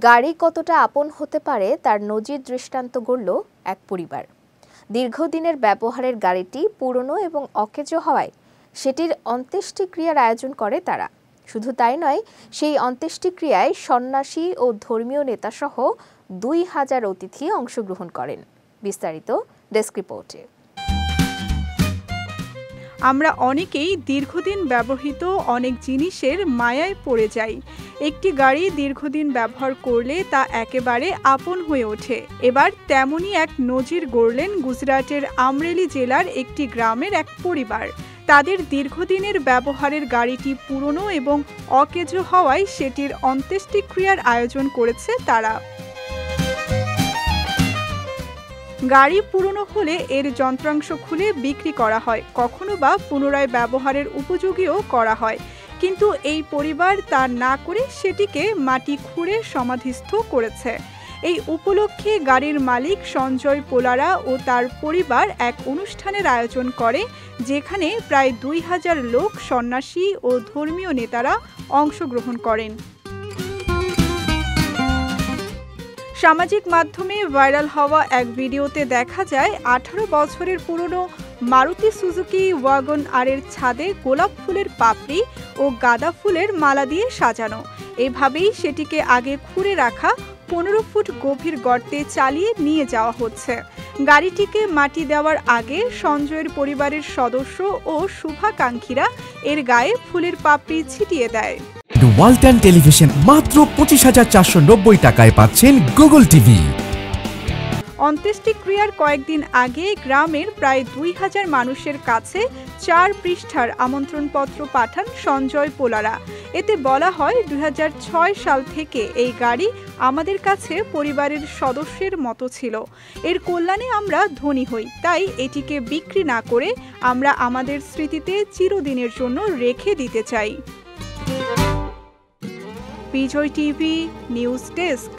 গাড়ি কতটা আপন হতে পারে তার নজির দৃষ্টান্ত গড়ল এক পরিবার। দীর্ঘদিনের ব্যবহারের গাড়িটি পুরনো এবং অকেজো হওয়ায় সেটির অন্ত্যেষ্টিক্রিয়ার আয়োজন করে তারা। শুধু তাই নয়, সেই অন্ত্যেষ্টিক্রিয়ায় সন্ন্যাসী ও ধর্মীয় নেতাসহ ২,০০০ অতিথি অংশগ্রহণ করেন। বিস্তারিত ডেস্ক রিপোর্টে। আমরা অনেকেই দীর্ঘদিন ব্যবহৃত অনেক জিনিসের মায়ায় পড়ে যাই। একটি গাড়ি দীর্ঘদিন ব্যবহার করলে তা একেবারে আপন হয়ে ওঠে। এবার তেমনই এক নজির গড়লেন গুজরাটের আমরেলি জেলার একটি গ্রামের এক পরিবার। তাদের দীর্ঘদিনের ব্যবহারের গাড়িটি পুরনো এবং অকেজো হওয়ায় সেটির অন্ত্যেষ্টিক্রিয়ার আয়োজন করেছে তারা। গাড়ি পুরনো হলে এর যন্ত্রাংশ খুলে বিক্রি করা হয়, কখনো বা পুনরায় ব্যবহারের উপযোগীও করা হয়। কিন্তু এই পরিবার তা না করে সেটিকে মাটি খুঁড়ে সমাধিস্থ করেছে। এই উপলক্ষে গাড়ির মালিক সঞ্জয় পোলারা ও তার পরিবার এক অনুষ্ঠানের আয়োজন করে, যেখানে প্রায় ২,০০০ লোক, সন্ন্যাসী ও ধর্মীয় নেতারা অংশগ্রহণ করেন। সামাজিক মাধ্যমে ভাইরাল হওয়া এক ভিডিওতে দেখা যায় ১৮ বছরের পুরনো মারুতি সুজুকি ওয়াগন আরের ছাদে গোলাপ ফুলের পাপড়ি ও গাঁদা ফুলের মালা দিয়ে সাজানো। এভাবেই সেটিকে আগে খুঁড়ে রাখা ১৫ ফুট গভীর গর্তে চালিয়ে নিয়ে যাওয়া হচ্ছে। গাড়িটিকে মাটি দেওয়ার আগে সঞ্জয়ের পরিবারের সদস্য ও শুভাকাঙ্ক্ষীরা এর গায়ে ফুলের পাপড়ি ছিটিয়ে দেয়। ওয়ালটন টেলিভিশন মাত্র ২৫,৪৯০ টাকায় পাচ্ছেন গুগল টিভি। অন্ত্যেষ্টিক্রিয়ার কয়েকদিন আগে গ্রামের প্রায় ২,০০০ মানুষের কাছে ৪ পৃষ্ঠার আমন্ত্রণপত্র পাঠান সঞ্জয় পোলারা। এতে বলা হয়, ২০০৬ সাল থেকে এই গাড়ি আমাদের কাছে পরিবারের সদস্যের মতো ছিল। এর কল্যাণে আমরা ধনী হই, তাই এটিকে বিক্রি না করে আমরা আমাদের স্মৃতিতে চিরদিনের জন্য রেখে দিতে চাই। বিজয় টিভি নিউজ ডেস্ক।